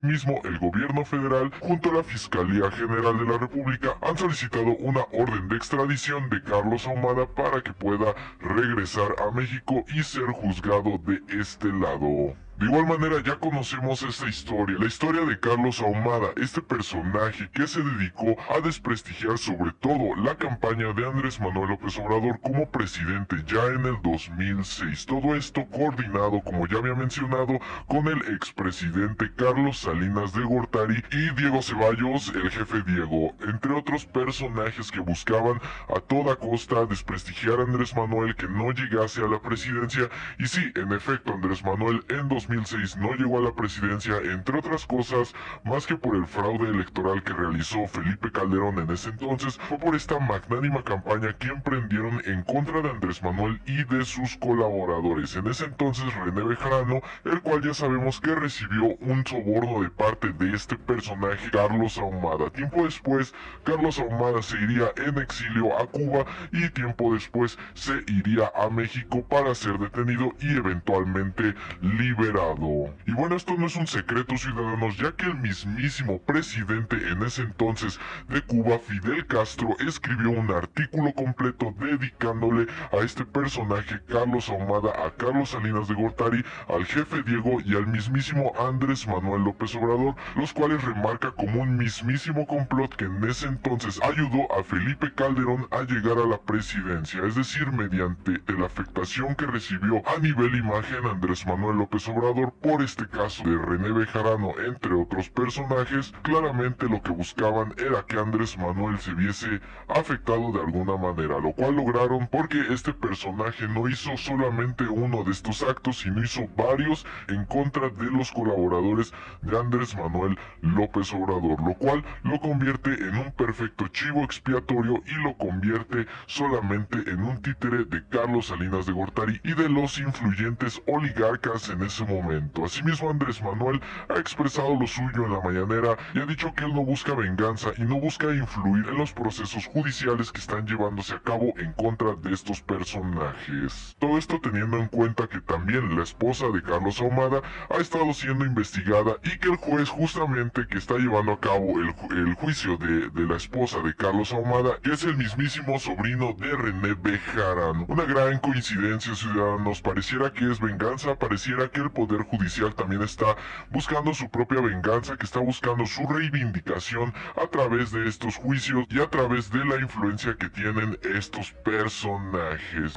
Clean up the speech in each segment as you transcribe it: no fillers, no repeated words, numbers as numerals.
Mismo el gobierno federal junto a la Fiscalía General de la República han solicitado una orden de extradición de Carlos Ahumada para que pueda regresar a México y ser juzgado de este lado. De igual manera ya conocemos esta historia, la historia de Carlos Ahumada, este personaje que se dedicó a desprestigiar sobre todo la campaña de Andrés Manuel López Obrador como presidente ya en el 2006. Todo esto coordinado, como ya había mencionado, con el expresidente Carlos Salinas de Gortari y Diego Ceballos, el jefe Diego, entre otros personajes que buscaban a toda costa desprestigiar a Andrés Manuel, que no llegase a la presidencia. Y sí, en efecto, Andrés Manuel en 2006 no llegó a la presidencia, entre otras cosas, más que por el fraude electoral que realizó Felipe Calderón en ese entonces, fue por esta magnánima campaña que emprendieron en contra de Andrés Manuel y de sus colaboradores. En ese entonces René Bejarano, el cual ya sabemos que recibió un soborno de parte de este personaje, Carlos Ahumada. Tiempo después, Carlos Ahumada se iría en exilio a Cuba y tiempo después se iría a México para ser detenido y eventualmente liberado. Y bueno, esto no es un secreto, ciudadanos, ya que el mismísimo presidente en ese entonces de Cuba, Fidel Castro, escribió un artículo completo dedicándole a este personaje, Carlos Ahumada, a Carlos Salinas de Gortari, al jefe Diego y al mismísimo Andrés Manuel López Obrador, los cuales remarca como un mismísimo complot que en ese entonces ayudó a Felipe Calderón a llegar a la presidencia, es decir, mediante la afectación que recibió a nivel imagen Andrés Manuel López Obrador por este caso de René Bejarano, entre otros personajes. Claramente lo que buscaban era que Andrés Manuel se viese afectado de alguna manera, lo cual lograron porque este personaje no hizo solamente uno de estos actos, sino hizo varios en contra de los colaboradores de Andrés Manuel López Obrador, lo cual lo convierte en un perfecto chivo expiatorio y lo convierte solamente en un títere de Carlos Salinas de Gortari y de los influyentes oligarcas en ese momento. Asimismo, Andrés Manuel ha expresado lo suyo en la mañanera y ha dicho que él no busca venganza y no busca influir en los procesos judiciales que están llevándose a cabo en contra de estos personajes. Todo esto teniendo en cuenta que también la esposa de Carlos Ahumada ha estado siendo investigada y que el juez justamente que está llevando a cabo el juicio de la esposa de Carlos Ahumada es el mismísimo sobrino de René Bejarano. Una gran coincidencia, ciudadanos, pareciera que es venganza, pareciera que el Poder Judicial también está buscando su propia venganza, que está buscando su reivindicación a través de estos juicios y a través de la influencia que tienen estos personajes.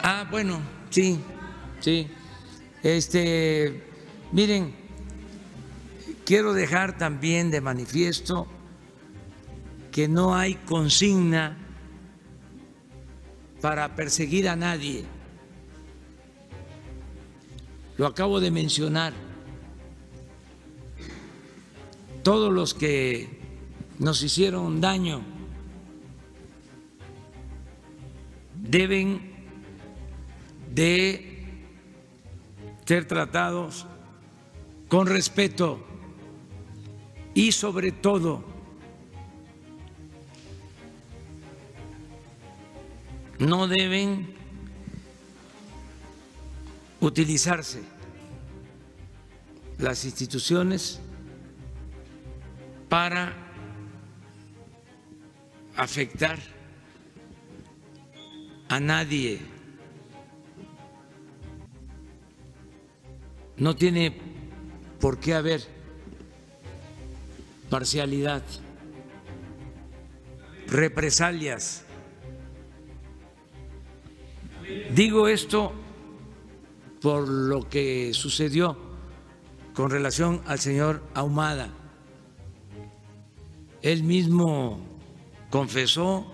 Ah, bueno, sí. Miren, quiero dejar también de manifiesto que no hay consigna para perseguir a nadie. Lo acabo de mencionar. Todos los que nos hicieron daño deben de ser tratados con respeto y sobre todo no deben utilizarse las instituciones para afectar a nadie. No tiene por qué haber parcialidad, represalias. Digo esto por lo que sucedió con relación al señor Ahumada. Él mismo confesó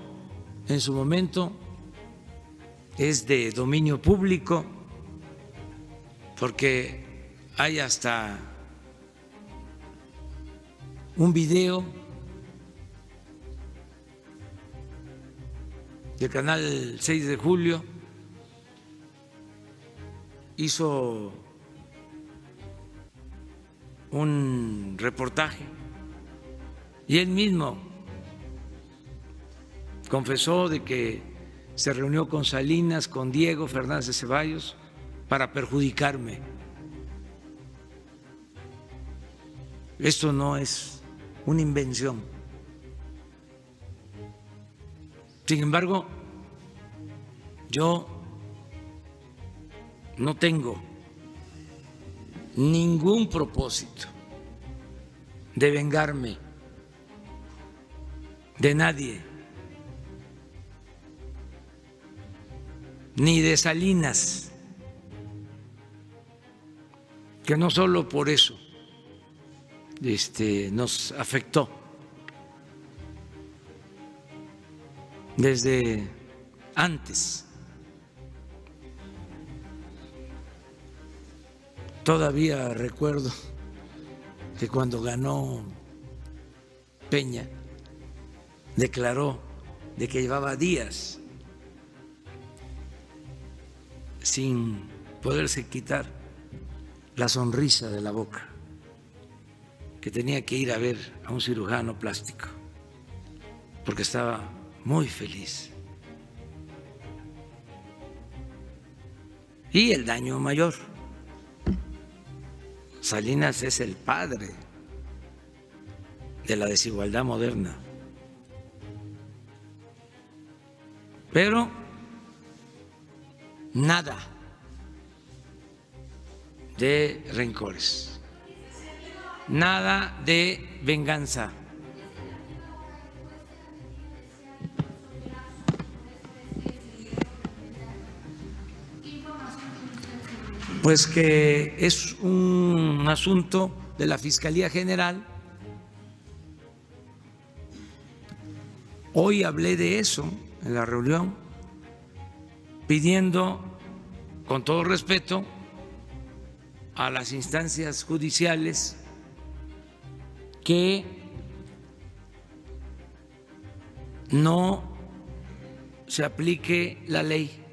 en su momento, es de dominio público, porque hay hasta un video del canal 6 de Julio, hizo un reportaje y él mismo confesó de que se reunió con Salinas, con Diego Fernández de Ceballos para perjudicarme. Esto no es una invención. Sin embargo, yo no tengo ningún propósito de vengarme de nadie, ni de Salinas, que no solo por eso nos afectó desde antes. Todavía recuerdo que cuando ganó Peña declaró de que llevaba días sin poderse quitar la sonrisa de la boca, que tenía que ir a ver a un cirujano plástico porque estaba muy feliz. Y el daño mayor: Salinas es el padre de la desigualdad moderna. Pero nada de rencores, nada de venganza. Pues que es un asunto de la Fiscalía General. Hoy hablé de eso en la reunión, pidiendo, con todo respeto, a las instancias judiciales que no se aplique la ley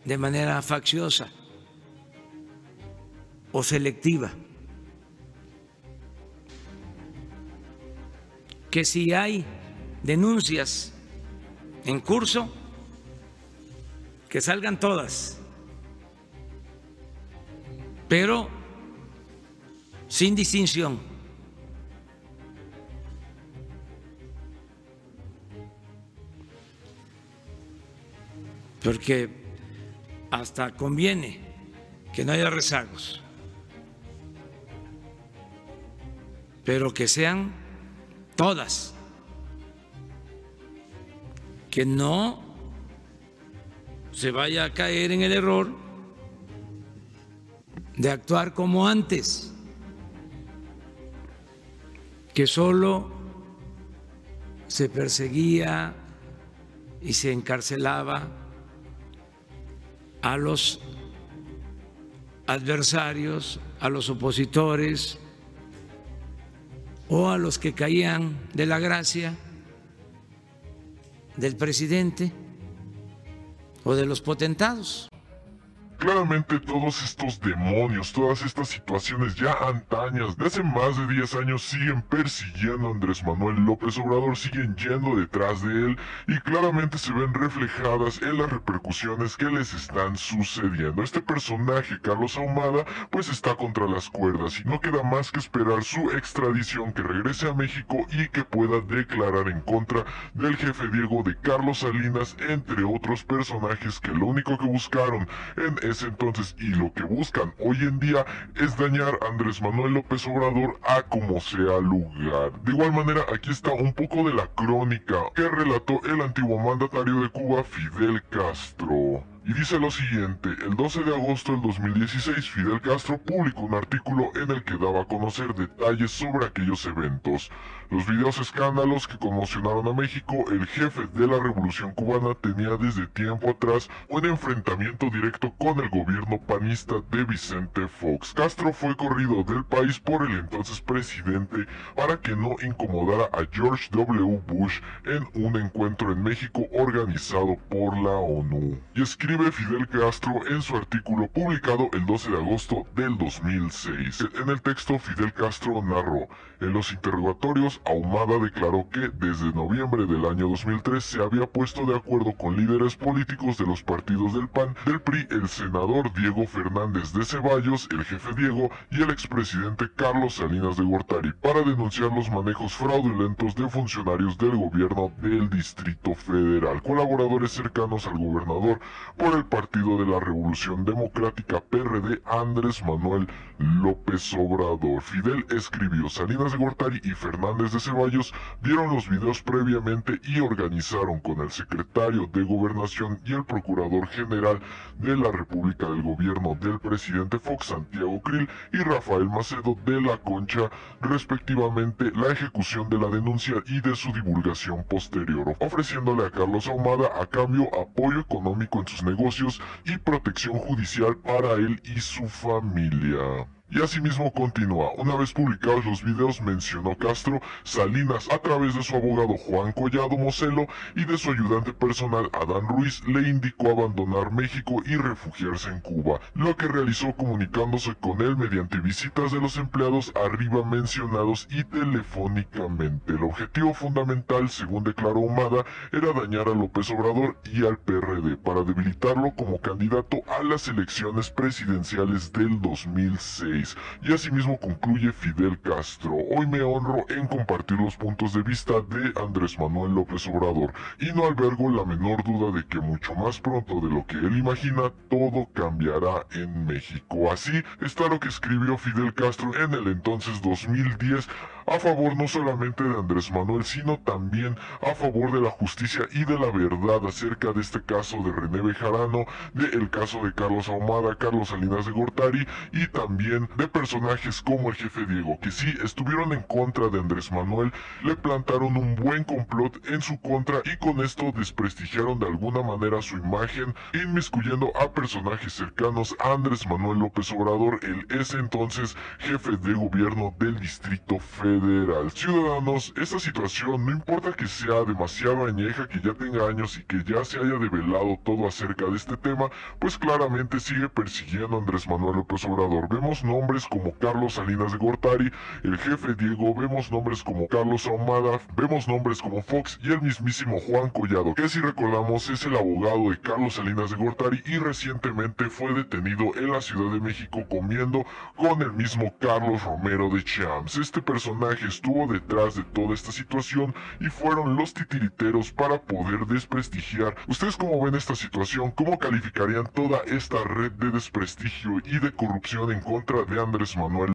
de manera facciosa o selectiva, que si hay denuncias en curso, que salgan todas, pero sin distinción. Porque hasta conviene que no haya rezagos, pero que sean todas, que no se vaya a caer en el error de actuar como antes, que solo se perseguía y se encarcelaba a los adversarios, a los opositores o a los que caían de la gracia del presidente o de los potentados. Claramente todos estos demonios, todas estas situaciones ya antañas de hace más de 10 años siguen persiguiendo a Andrés Manuel López Obrador, siguen yendo detrás de él y claramente se ven reflejadas en las repercusiones que les están sucediendo. Este personaje, Carlos Ahumada, pues está contra las cuerdas y no queda más que esperar su extradición, que regrese a México y que pueda declarar en contra del jefe Diego de Carlos Salinas, entre otros personajes que lo único que buscaron en ese entonces y lo que buscan hoy en día es dañar a Andrés Manuel López Obrador a como sea lugar. De igual manera, aquí está un poco de la crónica que relató el antiguo mandatario de Cuba, Fidel Castro. Y dice lo siguiente: el 12 de agosto del 2016, Fidel Castro publicó un artículo en el que daba a conocer detalles sobre aquellos eventos. Los videos escándalos que conmocionaron a México. El jefe de la revolución cubana tenía desde tiempo atrás un enfrentamiento directo con el gobierno panista de Vicente Fox. Castro fue corrido del país por el entonces presidente para que no incomodara a George W. Bush en un encuentro en México organizado por la ONU. Y escribe escribe Fidel Castro en su artículo publicado el 12 de agosto del 2006. En el texto, Fidel Castro narró: en los interrogatorios, Ahumada declaró que desde noviembre del año 2003 se había puesto de acuerdo con líderes políticos de los partidos del PAN, del PRI, el senador Diego Fernández de Ceballos, el jefe Diego, y el expresidente Carlos Salinas de Gortari para denunciar los manejos fraudulentos de funcionarios del gobierno del Distrito Federal, colaboradores cercanos al gobernador por el Partido de la Revolución Democrática PRD, Andrés Manuel López Obrador. Fidel escribió: Salinas de Gortari y Fernández de Ceballos vieron los videos previamente y organizaron con el secretario de Gobernación y el procurador general de la República del gobierno del presidente Fox, Santiago Krill, y Rafael Macedo de la Concha, respectivamente, la ejecución de la denuncia y de su divulgación posterior, ofreciéndole a Carlos Ahumada a cambio apoyo económico en sus negocios y protección judicial para él y su familia. Y asimismo continúa: una vez publicados los videos, mencionó Castro, Salinas, a través de su abogado Juan Collado Moselo y de su ayudante personal Adán Ruiz, le indicó abandonar México y refugiarse en Cuba, lo que realizó comunicándose con él mediante visitas de los empleados arriba mencionados y telefónicamente. El objetivo fundamental, según declaró Ahumada, era dañar a López Obrador y al PRD para debilitarlo como candidato a las elecciones presidenciales del 2006. Y asimismo concluye Fidel Castro: hoy me honro en compartir los puntos de vista de Andrés Manuel López Obrador y no albergo la menor duda de que mucho más pronto de lo que él imagina, todo cambiará en México. Así está lo que escribió Fidel Castro en el entonces 2010, a favor no solamente de Andrés Manuel, sino también a favor de la justicia y de la verdad acerca de este caso de René Bejarano, del caso de Carlos Ahumada, Carlos Salinas de Gortari, y también de personajes como el jefe Diego, que sí estuvieron en contra de Andrés Manuel, le plantaron un buen complot en su contra y con esto desprestigiaron de alguna manera su imagen, inmiscuyendo a personajes cercanos a Andrés Manuel López Obrador, el ese entonces jefe de gobierno del Distrito Federal. Ciudadanos, esta situación, no importa que sea demasiado añeja, que ya tenga años y que ya se haya develado todo acerca de este tema, pues claramente sigue persiguiendo a Andrés Manuel López Obrador. Vemos nombres como Carlos Salinas de Gortari, el jefe Diego, vemos nombres como Carlos Ahumada, vemos nombres como Fox y el mismísimo Juan Collado, que si recordamos es el abogado de Carlos Salinas de Gortari y recientemente fue detenido en la Ciudad de México comiendo con el mismo Carlos Romero de Champs. Este personaje estuvo detrás de toda esta situación y fueron los titiriteros para poder desprestigiar. ¿Ustedes cómo ven esta situación? ¿Cómo calificarían toda esta red de desprestigio y de corrupción en contra de Andrés Manuel